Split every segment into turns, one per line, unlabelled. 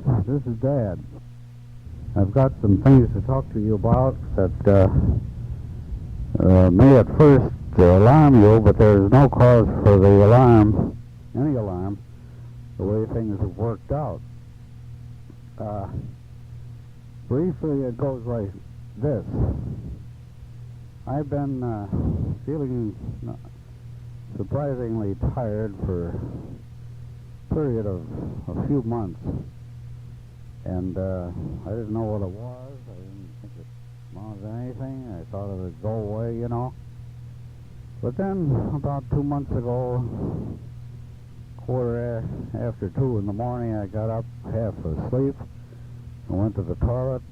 This is Dad. I've got some things to talk to you about that may at first alarm you, but there's no cause for the alarm, any alarm, the way things have worked out. Briefly, it goes like this. I've been feeling surprisingly tired for a period of a few months, and I didn't know what it was. I didn't think it amounted to anything. I thought it would go away, you know. But then, about 2 months ago, quarter after 2 in the morning, I got up half asleep. I went to the toilet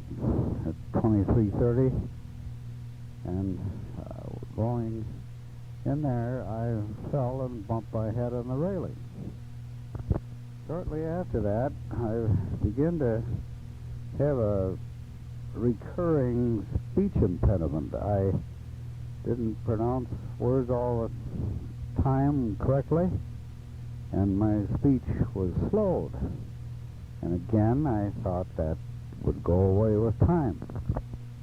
at 23:30, and going in there, I fell and bumped my head on the railing. Shortly after that, I began to have a recurring speech impediment. I didn't pronounce words all the time correctly, and my speech was slowed. And again, I thought that would go away with time.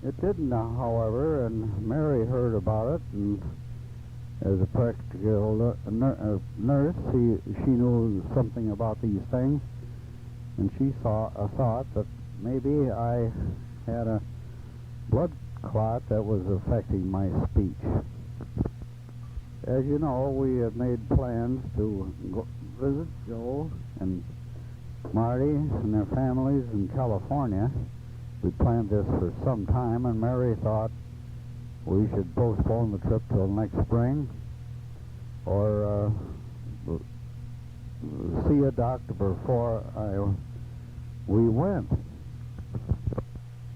It didn't, however, and Mary heard about it, and as a practical nurse, she knew something about these things, and she thought that maybe I had a blood clot that was affecting my speech. As you know, we have made plans to visit Joe and Marty and their families in California. We planned this for some time, and Mary thought we should postpone the trip till next spring, or see a doctor before we went.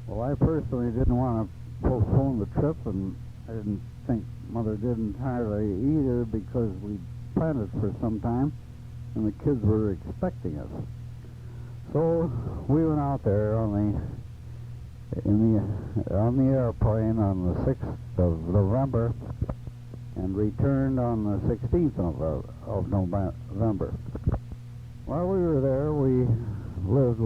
Well, I personally didn't want to postpone the trip, and I didn't think Mother did entirely either, because we planned it for some time, and the kids were expecting us. So we went out there on the airplane on the 6th of November and returned on the 16th of November. While we were there, we lived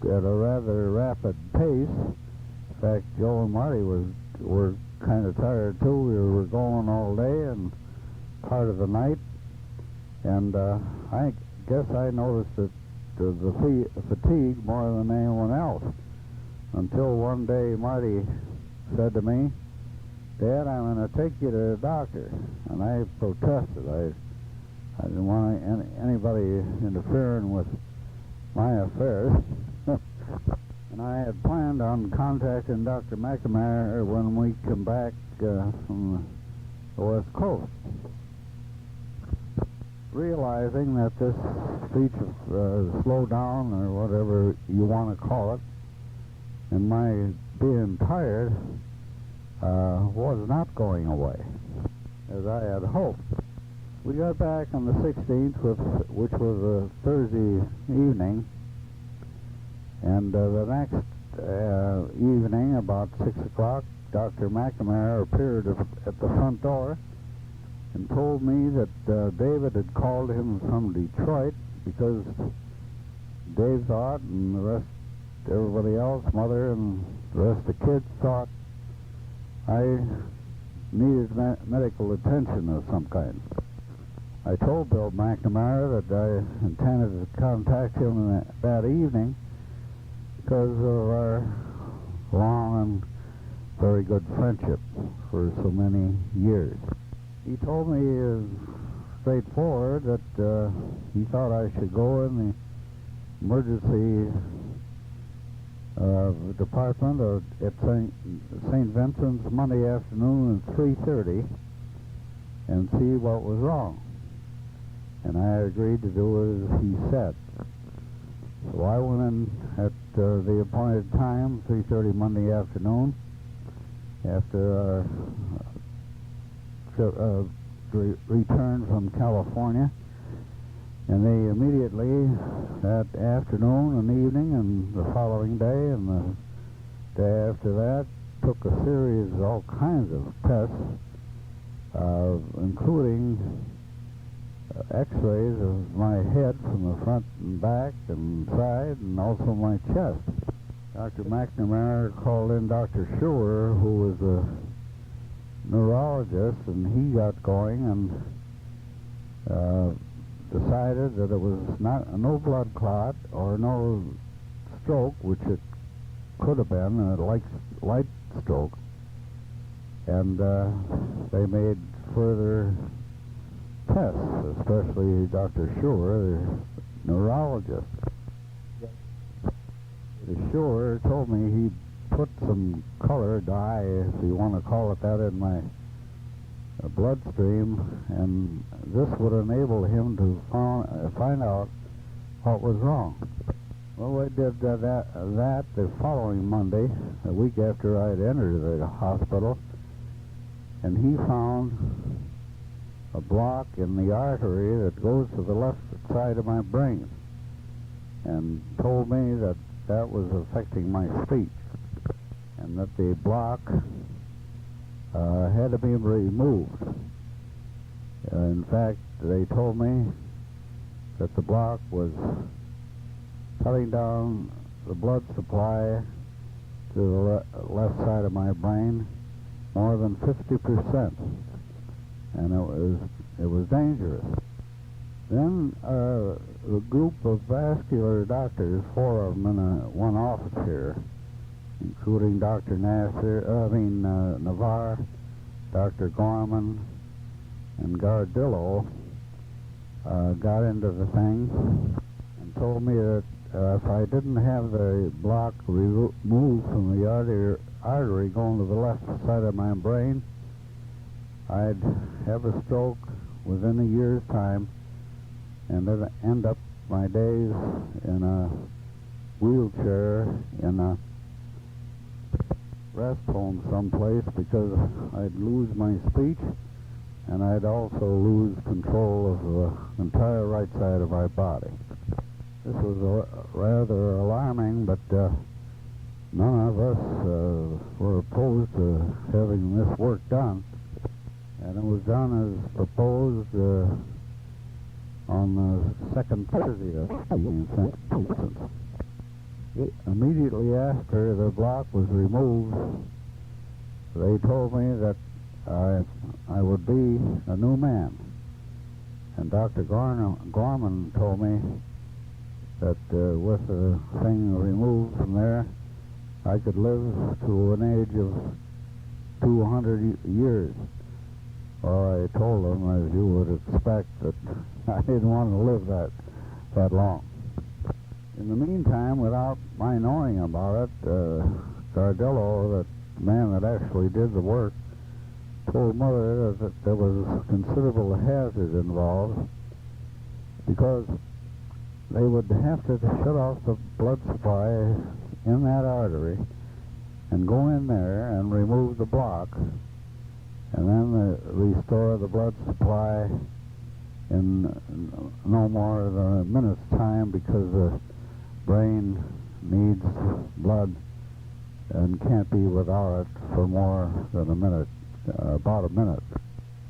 at a rather rapid pace. In fact, Joe and Marty were kind of tired too. We were going all day and part of the night, and I guess I noticed that the fatigue more than anyone else, until one day Marty said to me, "Dad, I'm going to take you to the doctor." And I protested. I didn't want anybody interfering with my affairs. And I had planned on contacting Dr. McNamara when we come back from the West Coast. Realizing that this speech slowdown, or whatever you want to call it, and my being tired was not going away, as I had hoped. We got back on the 16th, which was a Thursday evening, and the next evening, about 6 o'clock, Dr. McNamara appeared at the front door and told me that David had called him from Detroit because Dave thought, and the rest, everybody else, Mother and the rest of the kids thought, I needed medical attention of some kind. I told Bill McNamara that I intended to contact him that evening because of our long and very good friendship for so many years. He told me straightforward that he thought I should go in the emergency department at St. Vincent's Monday afternoon at 3:30 and see what was wrong. And I agreed to do as he said. So I went in at the appointed time, 3:30 Monday afternoon, after returned from California, and they immediately, that afternoon and evening and the following day and the day after that, took a series of all kinds of tests, including x-rays of my head from the front and back and side, and also my chest. Dr. McNamara called in Dr. Schuer, who was a neurologist, and he got going and decided that it was no blood clot or no stroke, which it could have been, a light stroke. And they made further tests, especially Dr. Schuer, the neurologist. The Schuer told me he'd put some color dye, if you want to call it that, in my bloodstream, and this would enable him to find out what was wrong. Well, we did that the following Monday, a week after I'd entered the hospital, and he found a block in the artery that goes to the left side of my brain, and told me that that was affecting my speech, and that the block had to be removed. In fact, they told me that the block was cutting down the blood supply to the left side of my brain more than 50%, and it was dangerous. Then a group of vascular doctors, 4 of them in one office here, including Dr. Navarre, Dr. Gorman, and Gardillo, got into the thing and told me that if I didn't have the block removed from the artery going to the left side of my brain, I'd have a stroke within a year's time and then end up my days in a wheelchair in a rest home someplace, because I'd lose my speech and I'd also lose control of the entire right side of my body. This was rather alarming, but none of us were opposed to having this work done, and it was done as proposed on the second Thursday of St. Vincent. Immediately after the block was removed, they told me that I would be a new man. And Dr. Gorman told me that with the thing removed from there, I could live to an age of 200 years. Well, I told them, as you would expect, that I didn't want to live that long. In the meantime, without my knowing about it, Gardillo, the man that actually did the work, told Mother that there was considerable hazard involved, because they would have to shut off the blood supply in that artery and go in there and remove the block, and then restore the blood supply in no more than a minute's time, because the brain needs blood and can't be without it for more than a minute, about a minute.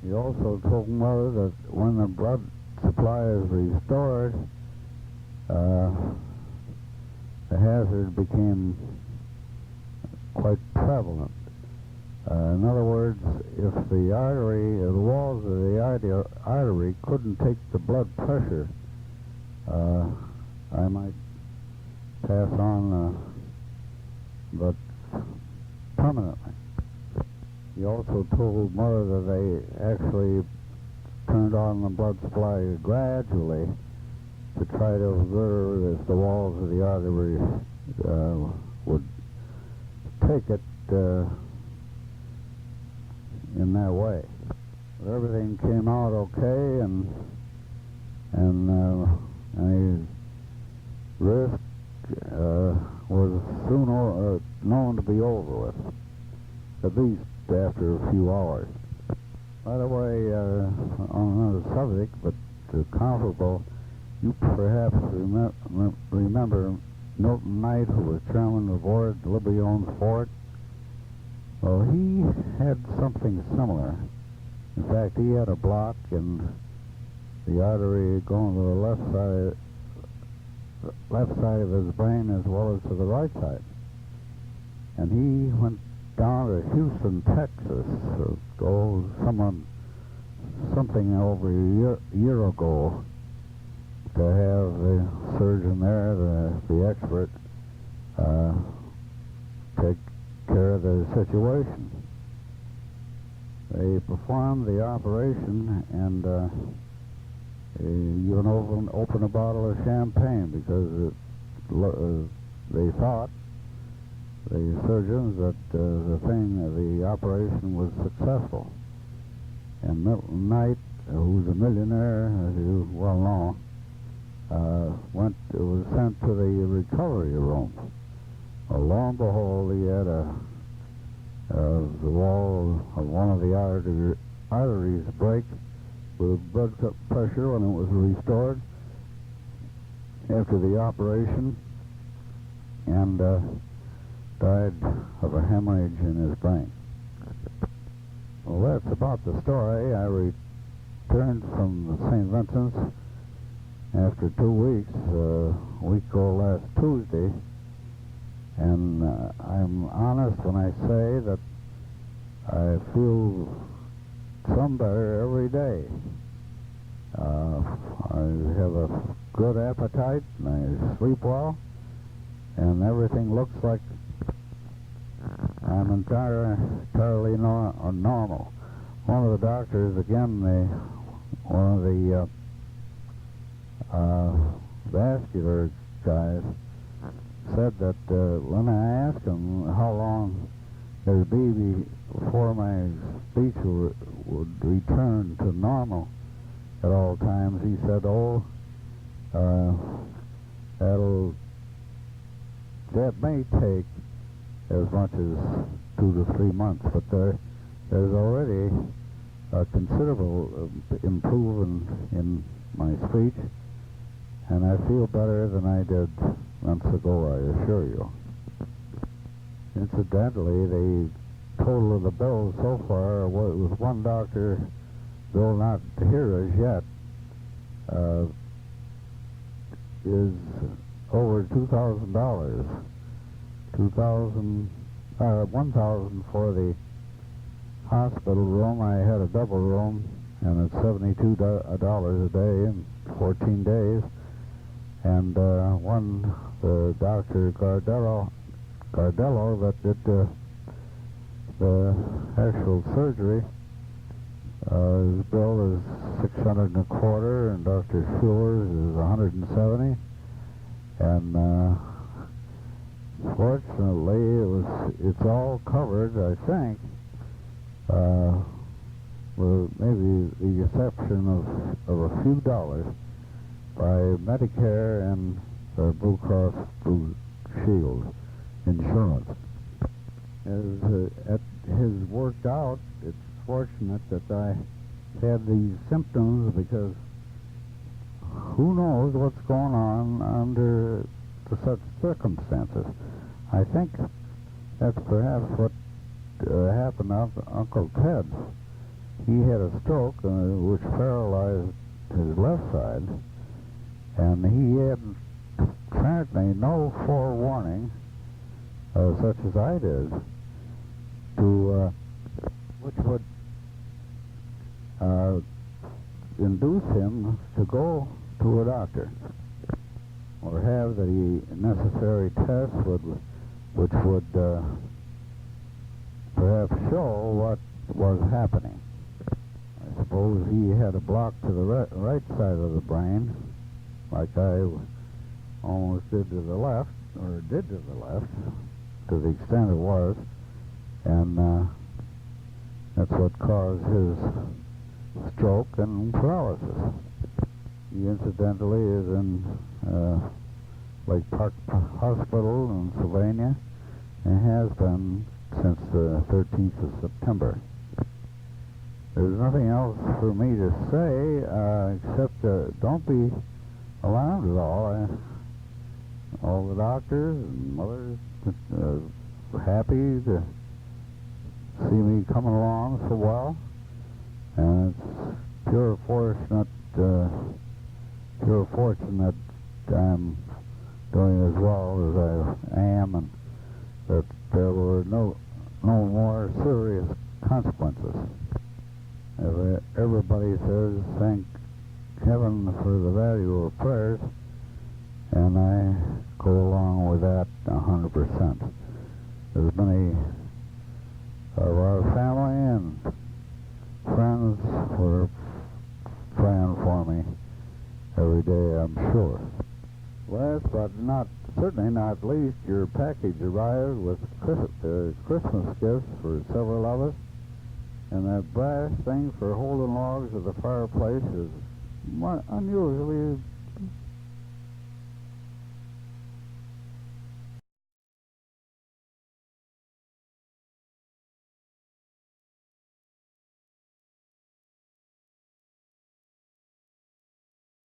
He also told Mother that when the blood supply is restored, the hazard became quite prevalent. In other words, if the artery, the walls of the artery couldn't take the blood pressure, I might pass on, but permanently. He also told Mother that they actually turned on the blood supply gradually to try to observe if the walls of the artery would take it in that way. But everything came out okay, and my risk was soon known to be over with, at least after a few hours. By the way, on another subject, but comparable, you perhaps remember Milton Knight, who was chairman of the board at Libby-Owens Fort. Well, he had something similar. In fact, he had a block in the artery going to the left side of his brain as well as to the right side. And he went down to Houston, Texas, something over a year ago, to have the surgeon there, the expert, take care of the situation. They performed the operation and even open a bottle of champagne because they thought, the surgeons, that the operation was successful. And Milton Knight, who's a millionaire, as you well know, was sent to the recovery room. Well, lo and behold, he had the wall of one of the arteries break with blood pressure when it was restored after the operation, and died of a hemorrhage in his brain. Well, that's about the story. I returned from St. Vincent's after 2 weeks, a week ago last Tuesday, and I'm honest when I say that I feel some better every day. I have a good appetite, and I sleep well, and everything looks like I'm entirely normal. One of the doctors, again, one of the vascular guys, said that when I asked him how long it'd be before my speech would return to normal at all times, he said, that may take as much as 2 to 3 months, but there's already a considerable improvement in my speech, and I feel better than I did months ago, I assure you. Incidentally, the total of the bills so far, with one doctor bill not here as yet, is over $2,000. $1,000 for the hospital room. I had a double room, and it's $72 a day in 14 days. And the Dr. Gardello that did the actual surgery, his bill is $625, and Dr. Schuler's is $170. And fortunately, it's all covered, I think, with maybe the exception of a few dollars, by Medicare and Blue Cross Blue Shield insurance. As it has worked out, it's fortunate that I had these symptoms, because who knows what's going on under such circumstances. I think that's perhaps what happened to Uncle Ted. He had a stroke which paralyzed his left side, and he had apparently no forewarning, such as I did, which would induce him to go to a doctor, or have the necessary tests which would perhaps show what was happening. I suppose he had a block to the right side of the brain, like I almost did to the left, to the extent it was, and that's what caused his stroke and paralysis. He incidentally is in Lake Park Hospital in Sylvania, and has been since the 13th of September. There's nothing else for me to say except don't be alarmed at all. All the doctors and mothers were happy to see me coming along so well, and it's pure fortunate sure fortunate I'm doing as well as I am, and that there were no more serious consequences. Everybody says thank heaven for the value of prayers, and I go along with that 100%. As many of our family and friends were praying for me every day, I'm sure. Last but certainly not least, your package arrived with Christmas gifts for several of us, and that brass thing for holding logs at the fireplace is unusually